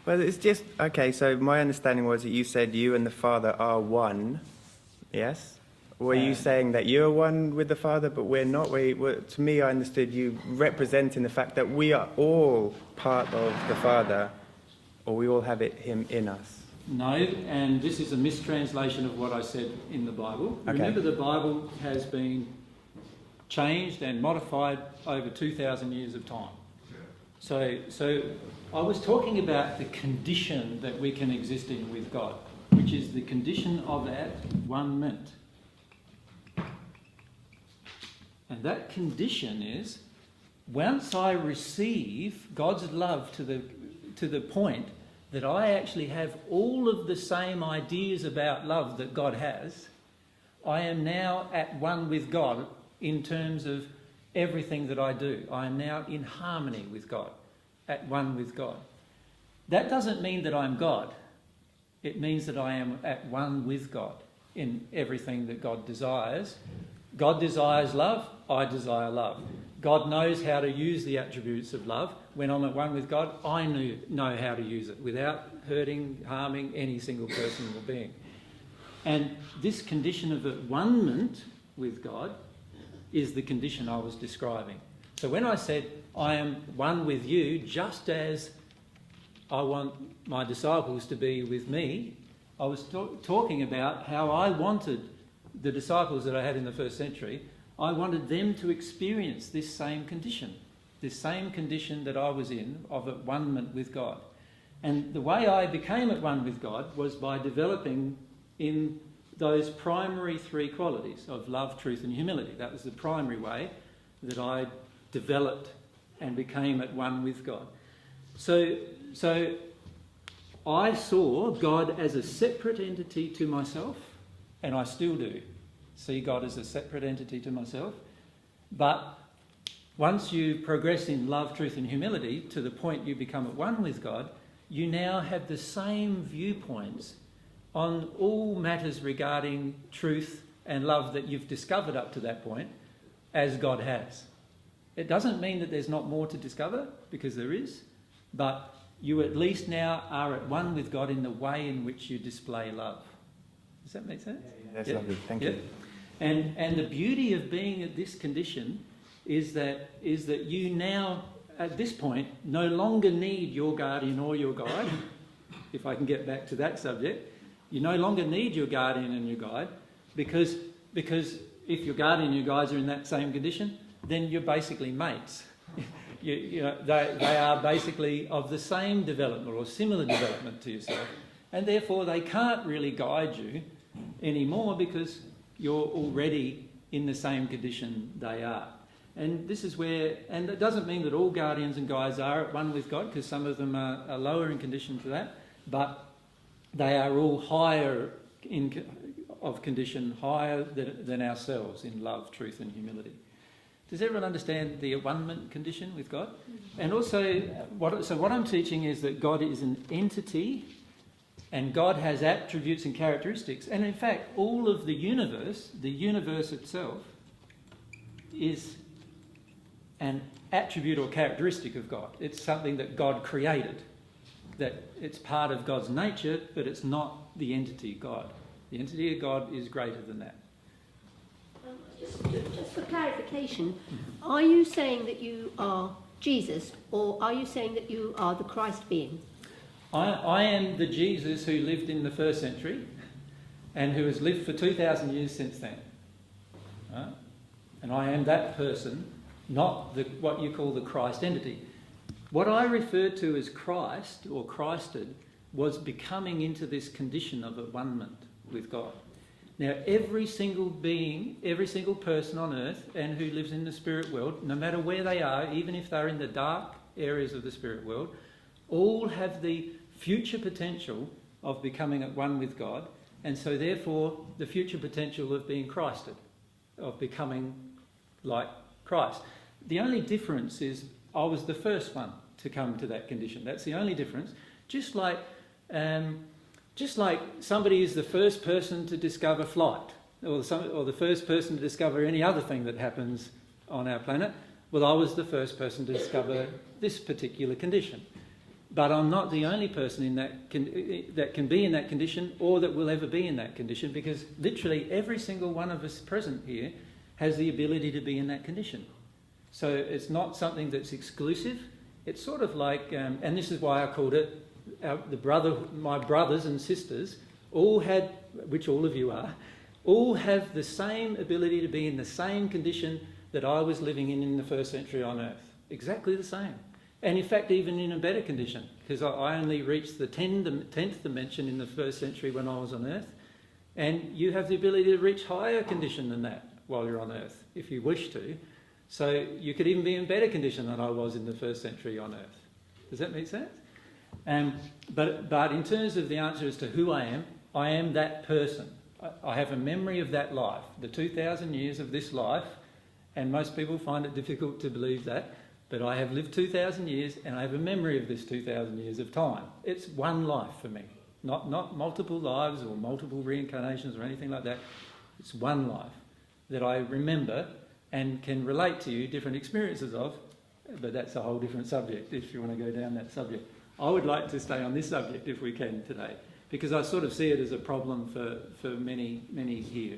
Well, it's just, okay, so my understanding was that you said you and the Father are one, yes? Were you saying that you're one with the Father, but we're not? To me, I understood you representing the fact that we are all part of the Father, or we all have him in us. No, and this is a mistranslation of what I said in the Bible. Okay. Remember, the Bible has been changed and modified over 2,000 years of time. So I was talking about the condition that we can exist in with God, which is the condition of at one mint. And that condition is, once I receive God's love to the point that I actually have all of the same ideas about love that God has, I am now at one with God in terms of everything that I do. I am now in harmony with God, at one with God. That doesn't mean that I'm God. It means that I am at one with God in everything that God desires. God desires love, I desire love. God knows how to use the attributes of love. When I'm at one with God, I know how to use it without hurting, harming any single person or being. And this condition of at one-ment with God is the condition I was describing. So when I said, I am one with you, just as I want my disciples to be with me, I was talking about how I wanted the disciples that I had in the first century, I wanted them to experience this same condition that I was in of at one-ment with God. And the way I became at one with God was by developing in those primary three qualities of love, truth and humility. That was the primary way that I developed and became at one with God. So I saw God as a separate entity to myself, and I still do see God as a separate entity to myself. But once you progress in love, truth and humility to the point you become at one with God, you now have the same viewpoints on all matters regarding truth and love that you've discovered up to that point as God has. It doesn't mean that there's not more to discover, because there is, but you at least now are at one with God in the way in which you display love. Does that make sense? Yeah, that's lovely. Thank you. And the beauty of being at this condition is that you now, at this point, no longer need your guardian or your guide. If I can get back to that subject, you no longer need your guardian and your guide, because if your guardian and your guides are in that same condition, then you're basically mates. They are basically of the same development or similar development to yourself, and therefore they can't really guide you anymore because you're already in the same condition they are. And this is where, and it doesn't mean that all guardians and guides are at one with God, because some of them are lower in condition to that, but they are all higher of condition, higher than ourselves in love, truth and humility. Does everyone understand the one-ment condition with God? And also, what I'm teaching is that God is an entity, and God has attributes and characteristics. And in fact, all of the universe itself, is an attribute or characteristic of God. It's something that God created, that it's part of God's nature, but it's not the entity God. The entity of God is greater than that. Just for clarification, are you saying that you are Jesus, or are you saying that you are the Christ being? I am the Jesus who lived in the first century and who has lived for 2,000 years since then. Right? And I am that person, not what you call the Christ entity. What I referred to as Christ or Christed was becoming into this condition of at one-ment with God. Now, every single being, every single person on earth and who lives in the spirit world, no matter where they are, even if they're in the dark areas of the spirit world, all have the future potential of becoming at one with God, and so therefore the future potential of being Christed, of becoming like Christ. The only difference is I was the first one to come to that condition. That's the only difference. Just like somebody is the first person to discover flight, or the first person to discover any other thing that happens on our planet, well, I was the first person to discover this particular condition. But I'm not the only person in that can be in that condition or that will ever be in that condition, because literally every single one of us present here has the ability to be in that condition. So it's not something that's exclusive. It's sort of like, and this is why I called it, my brothers and sisters all had, which all of you are, all have the same ability to be in the same condition that I was living in the first century on earth. Exactly the same. And in fact, even in a better condition, because I only reached the 10th dimension in the first century when I was on earth, and you have the ability to reach higher condition than that while you're on earth, if you wish to. So you could even be in better condition than I was in the first century on earth. Does that make sense? But in terms of the answer as to who I am that person. I have a memory of that life, the 2,000 years of this life, and most people find it difficult to believe that, but I have lived 2,000 years and I have a memory of this 2,000 years of time. It's one life for me, not multiple lives or multiple reincarnations or anything like that. It's one life that I remember and can relate to you different experiences of, but that's a whole different subject if you want to go down that subject. I would like to stay on this subject if we can today, because I sort of see it as a problem for many, many here.